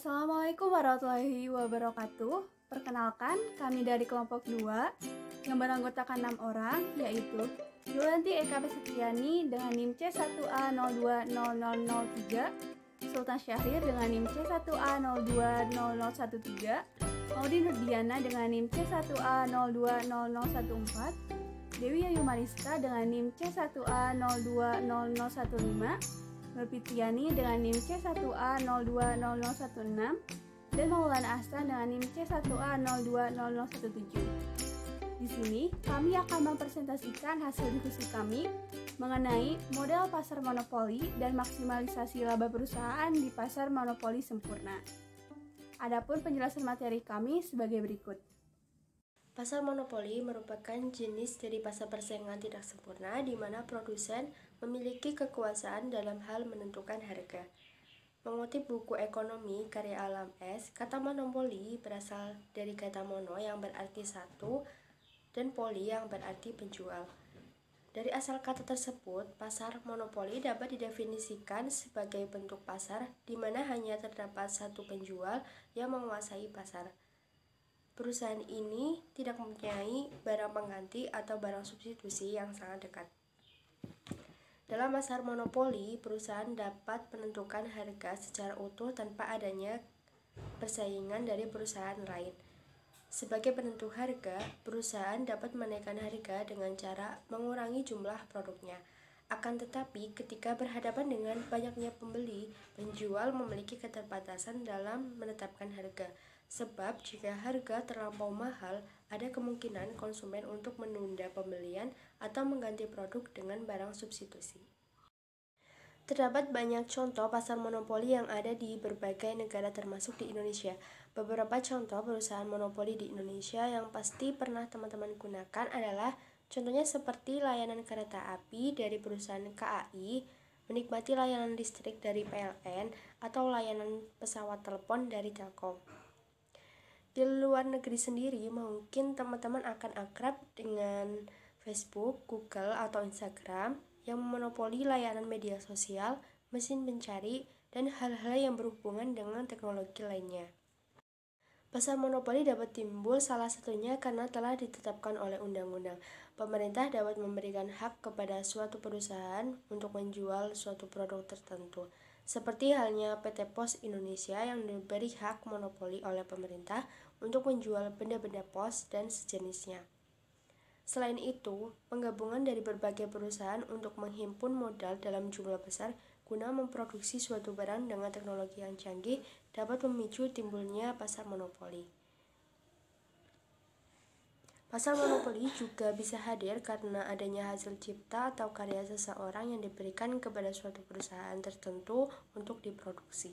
Assalamualaikum warahmatullahi wabarakatuh. Perkenalkan, kami dari kelompok 2 yang beranggotakan 6 orang, yaitu Yulanti Eka Pesetriani dengan NIM C1A020003, Sultan Syahrir dengan NIM C1A020013, Maudi Nurdiana dengan NIM C1A020014, Dewi Ayu Mariska dengan NIM C1A020015, Nur Fitriani dengan NIM C1A020016, dan Maulana Ahsan dengan NIM C1A020017. Di sini, kami akan mempresentasikan hasil diskusi kami mengenai model pasar monopoli dan maksimalisasi laba perusahaan di pasar monopoli sempurna. Adapun penjelasan materi kami sebagai berikut. Pasar monopoli merupakan jenis dari pasar persaingan tidak sempurna di mana produsen memiliki kekuasaan dalam hal menentukan harga. Mengutip buku ekonomi karya Alam S, kata monopoli berasal dari kata mono yang berarti satu dan poli yang berarti penjual. Dari asal kata tersebut, pasar monopoli dapat didefinisikan sebagai bentuk pasar di mana hanya terdapat satu penjual yang menguasai pasar. Perusahaan ini tidak mempunyai barang pengganti atau barang substitusi yang sangat dekat. Dalam pasar monopoli, perusahaan dapat menentukan harga secara utuh tanpa adanya persaingan dari perusahaan lain. Sebagai penentu harga, perusahaan dapat menaikkan harga dengan cara mengurangi jumlah produknya. Akan tetapi, ketika berhadapan dengan banyaknya pembeli, penjual memiliki keterbatasan dalam menetapkan harga. Sebab jika harga terlampau mahal, ada kemungkinan konsumen untuk menunda pembelian atau mengganti produk dengan barang substitusi. Terdapat banyak contoh pasar monopoli yang ada di berbagai negara termasuk di Indonesia. Beberapa contoh perusahaan monopoli di Indonesia yang pasti pernah teman-teman gunakan adalah contohnya seperti layanan kereta api dari perusahaan KAI, menikmati layanan listrik dari PLN, atau layanan pesawat telepon dari Telkom. Di luar negeri sendiri, mungkin teman-teman akan akrab dengan Facebook, Google, atau Instagram yang memonopoli layanan media sosial, mesin pencari, dan hal-hal yang berhubungan dengan teknologi lainnya. Pasar monopoli dapat timbul salah satunya karena telah ditetapkan oleh undang-undang. Pemerintah dapat memberikan hak kepada suatu perusahaan untuk menjual suatu produk tertentu. Seperti halnya PT Pos Indonesia yang diberi hak monopoli oleh pemerintah untuk menjual benda-benda pos dan sejenisnya. Selain itu, penggabungan dari berbagai perusahaan untuk menghimpun modal dalam jumlah besar guna memproduksi suatu barang dengan teknologi yang canggih dapat memicu timbulnya pasar monopoli. Pasar monopoli juga bisa hadir karena adanya hasil cipta atau karya seseorang yang diberikan kepada suatu perusahaan tertentu untuk diproduksi.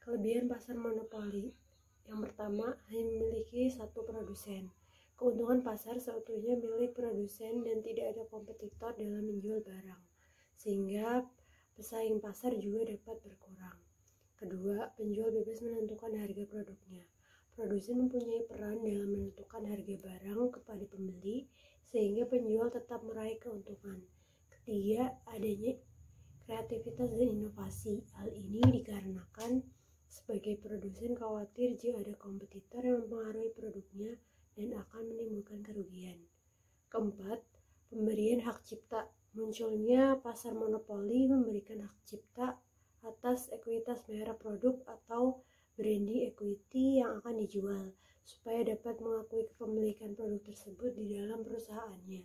Kelebihan pasar monopoli. Yang pertama, hanya memiliki satu produsen. Keuntungan pasar seutuhnya milik produsen dan tidak ada kompetitor dalam menjual barang, sehingga pesaing pasar juga dapat berkurang. Kedua, penjual bebas menentukan harga produknya. Produsen mempunyai peran dalam menentukan harga barang kepada pembeli, sehingga penjual tetap meraih keuntungan. Ketiga, adanya kreativitas dan inovasi. Hal ini dikarenakan sebagai produsen khawatir jika ada kompetitor yang mempengaruhi produknya dan akan menimbulkan kerugian. Keempat, pemberian hak cipta. Munculnya pasar monopoli memberikan hak cipta atas ekuitas merek produk atau branding equity yang akan dijual, supaya dapat mengakui kepemilikan produk tersebut di dalam perusahaannya.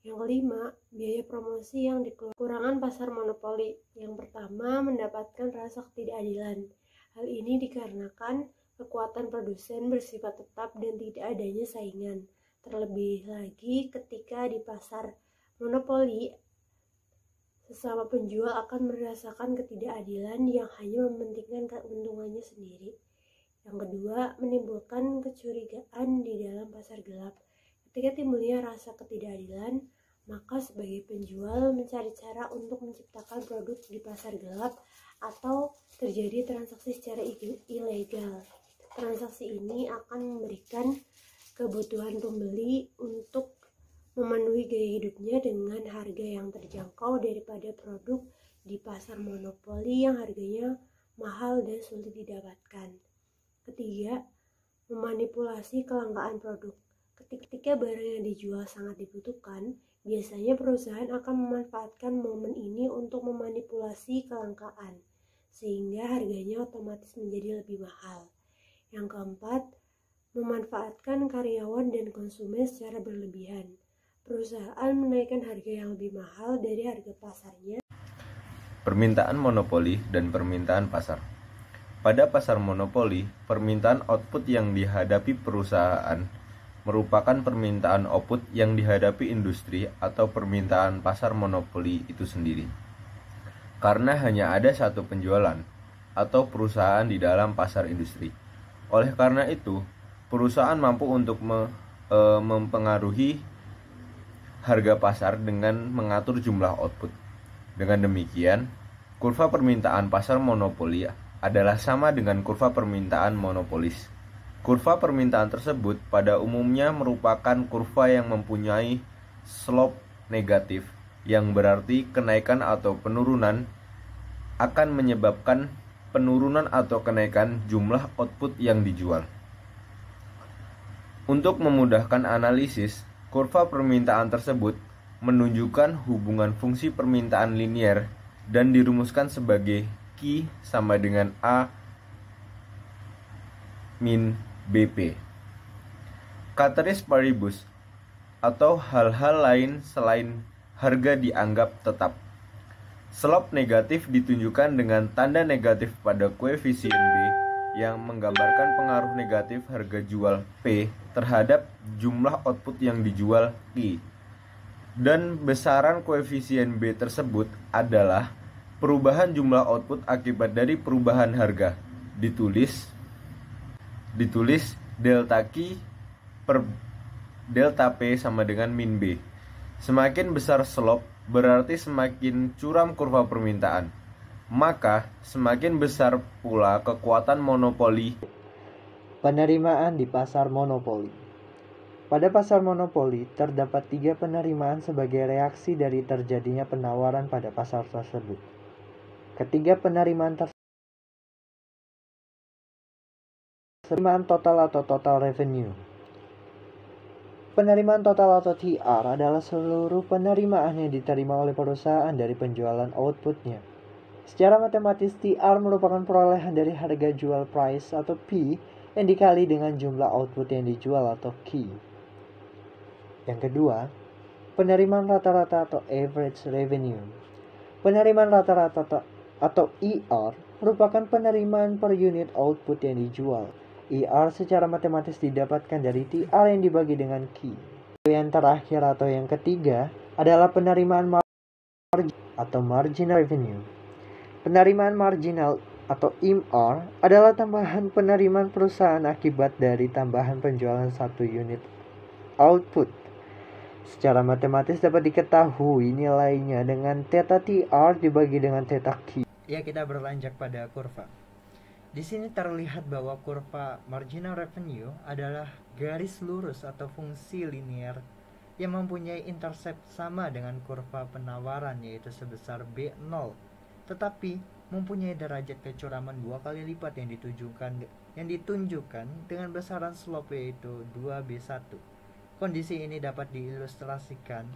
Yang kelima, biaya promosi yang dikeluarkan. Kekurangan pasar monopoli. Yang pertama, mendapatkan rasa ketidakadilan. Hal ini dikarenakan kekuatan produsen bersifat tetap dan tidak adanya saingan. Terlebih lagi ketika di pasar monopoli, sesama penjual akan merasakan ketidakadilan yang hanya mementingkan keuntungannya sendiri. Yang kedua, menimbulkan kecurigaan di dalam pasar gelap. Ketika timbulnya rasa ketidakadilan, maka sebagai penjual mencari cara untuk menciptakan produk di pasar gelap atau terjadi transaksi secara ilegal. Transaksi ini akan memberikan kebutuhan pembeli untuk memenuhi gaya hidupnya dengan harga yang terjangkau daripada produk di pasar monopoli yang harganya mahal dan sulit didapatkan. Ketiga, memanipulasi kelangkaan produk. Ketika barang yang dijual sangat dibutuhkan, biasanya perusahaan akan memanfaatkan momen ini untuk memanipulasi kelangkaan, sehingga harganya otomatis menjadi lebih mahal. Yang keempat, memanfaatkan karyawan dan konsumen secara berlebihan. Perusahaan menaikkan harga yang lebih mahal dari harga pasarnya. Permintaan monopoli dan permintaan pasar. Pada pasar monopoli, permintaan output yang dihadapi perusahaan merupakan permintaan output yang dihadapi industri atau permintaan pasar monopoli itu sendiri. Karena hanya ada satu penjualan atau perusahaan di dalam pasar industri. Oleh karena itu, perusahaan mampu untuk mempengaruhi harga pasar dengan mengatur jumlah output. Dengan demikian, kurva permintaan pasar monopoli adalah sama dengan kurva permintaan monopolis. Kurva permintaan tersebut pada umumnya merupakan kurva yang mempunyai slope negatif, yang berarti kenaikan atau penurunan akan menyebabkan penurunan atau kenaikan jumlah output yang dijual. Untuk memudahkan analisis, kurva permintaan tersebut menunjukkan hubungan fungsi permintaan linier dan dirumuskan sebagai Q sama dengan A min BP. Ceteris paribus atau hal-hal lain selain harga dianggap tetap. Slope negatif ditunjukkan dengan tanda negatif pada koefisien B yang menggambarkan pengaruh negatif harga jual P terhadap jumlah output yang dijual Q. Dan besaran koefisien B tersebut adalah perubahan jumlah output akibat dari perubahan harga. Ditulis delta Q per delta P sama dengan min B. Semakin besar slope berarti semakin curam kurva permintaan. Maka semakin besar pula kekuatan monopoli. Penerimaan di pasar monopoli. Pada pasar monopoli terdapat 3 penerimaan sebagai reaksi dari terjadinya penawaran pada pasar tersebut. Ketiga penerimaan penerimaan total atau total revenue. Penerimaan total atau TR adalah seluruh penerimaan yang diterima oleh perusahaan dari penjualan outputnya. Secara matematis, TR merupakan perolehan dari harga jual price atau P yang dikali dengan jumlah output yang dijual atau Q. Yang kedua, penerimaan rata-rata atau average revenue. Penerimaan rata-rata atau ER merupakan penerimaan per unit output yang dijual. ER secara matematis didapatkan dari TR yang dibagi dengan Q. Yang terakhir atau yang ketiga adalah penerimaan margin atau marginal revenue. Penerimaan marginal atau MR adalah tambahan penerimaan perusahaan akibat dari tambahan penjualan satu unit output. Secara matematis dapat diketahui nilainya dengan theta TR dibagi dengan theta Q. Ya, kita berlanjut pada kurva. Di sini terlihat bahwa kurva marginal revenue adalah garis lurus atau fungsi linear yang mempunyai intercept sama dengan kurva penawaran, yaitu sebesar B0, tetapi mempunyai derajat kecuraman 2 kali lipat yang ditunjukkan dengan besaran slope yaitu 2B1. Kondisi ini dapat diilustrasikan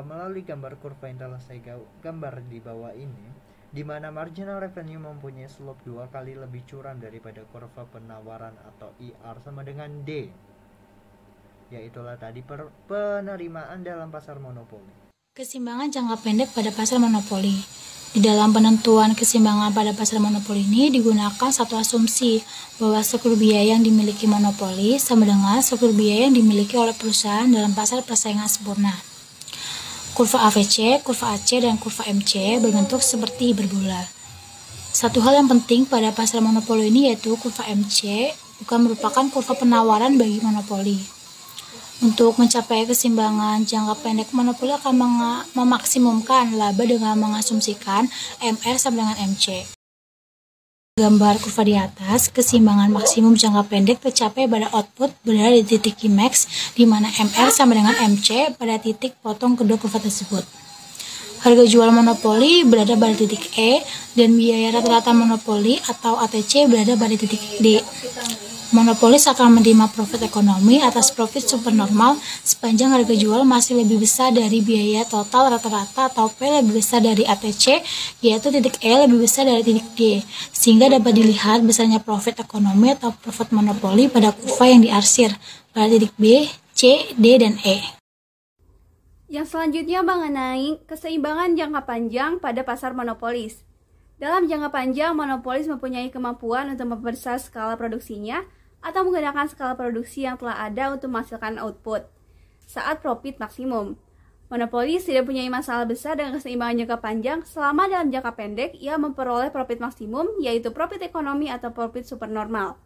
melalui gambar kurva yang telah saya gambar di bawah ini, di mana marginal revenue mempunyai slope 2 kali lebih curam daripada kurva penawaran atau IR sama dengan D. Yaitulah tadi penerimaan dalam pasar monopoli. Keseimbangan jangka pendek pada pasar monopoli. Di dalam penentuan keseimbangan pada pasar monopoli ini digunakan satu asumsi bahwa struktur biaya yang dimiliki monopoli sama dengan struktur biaya yang dimiliki oleh perusahaan dalam pasar persaingan sempurna. Kurva AVC, kurva AC, dan kurva MC berbentuk seperti hiperbola. Satu hal yang penting pada pasar monopoli ini yaitu kurva MC bukan merupakan kurva penawaran bagi monopoli. Untuk mencapai keseimbangan jangka pendek, monopoli akan memaksimumkan laba dengan mengasumsikan MR sama dengan MC. Gambar kurva di atas, keseimbangan maksimum jangka pendek tercapai pada output berada di titik Qmax, di mana MR sama dengan MC pada titik potong kedua kurva tersebut. Harga jual monopoli berada pada titik E dan biaya rata-rata monopoli atau ATC berada pada titik D. Monopolis akan menerima profit ekonomi atas profit supernormal sepanjang harga jual masih lebih besar dari biaya total rata-rata atau P lebih besar dari ATC, yaitu titik E lebih besar dari titik D, sehingga dapat dilihat besarnya profit ekonomi atau profit monopoli pada kurva yang diarsir pada titik B, C, D, dan E. Yang selanjutnya mengenai keseimbangan jangka panjang pada pasar monopolis. Dalam jangka panjang, monopolis mempunyai kemampuan untuk memperbesar skala produksinya atau menggunakan skala produksi yang telah ada untuk menghasilkan output saat profit maksimum. Monopolis tidak mempunyai masalah besar dengan keseimbangan jangka panjang selama dalam jangka pendek ia memperoleh profit maksimum, yaitu profit ekonomi atau profit supernormal.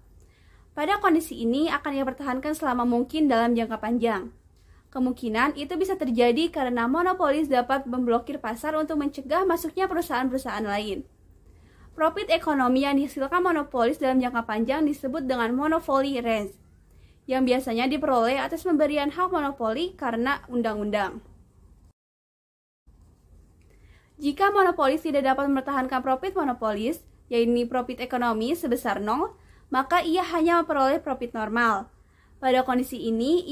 Pada kondisi ini akan ia pertahankan selama mungkin dalam jangka panjang. Kemungkinan itu bisa terjadi karena monopolis dapat memblokir pasar untuk mencegah masuknya perusahaan-perusahaan lain. Profit ekonomi yang dihasilkan monopolis dalam jangka panjang disebut dengan monopoly range, yang biasanya diperoleh atas pemberian hak monopoli karena undang-undang. Jika monopolis tidak dapat mempertahankan profit monopolis, yaitu profit ekonomi sebesar 0, maka ia hanya memperoleh profit normal. Pada kondisi ini,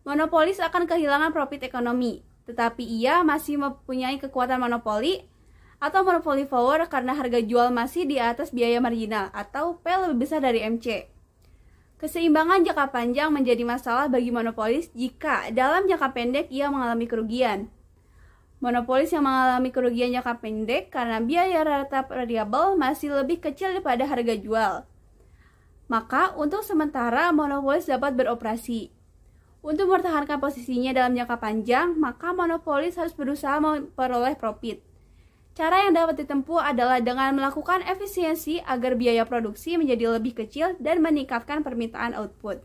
monopolis akan kehilangan profit ekonomi, tetapi ia masih mempunyai kekuatan monopoli atau monopoly power karena harga jual masih di atas biaya marginal atau P lebih besar dari MC. Keseimbangan jangka panjang menjadi masalah bagi monopolis jika dalam jangka pendek ia mengalami kerugian. Monopolis yang mengalami kerugian jangka pendek karena biaya rata variabel masih lebih kecil daripada harga jual. Maka untuk sementara monopolis dapat beroperasi. Untuk mempertahankan posisinya dalam jangka panjang, maka monopolis harus berusaha memperoleh profit. Cara yang dapat ditempuh adalah dengan melakukan efisiensi agar biaya produksi menjadi lebih kecil dan meningkatkan permintaan output.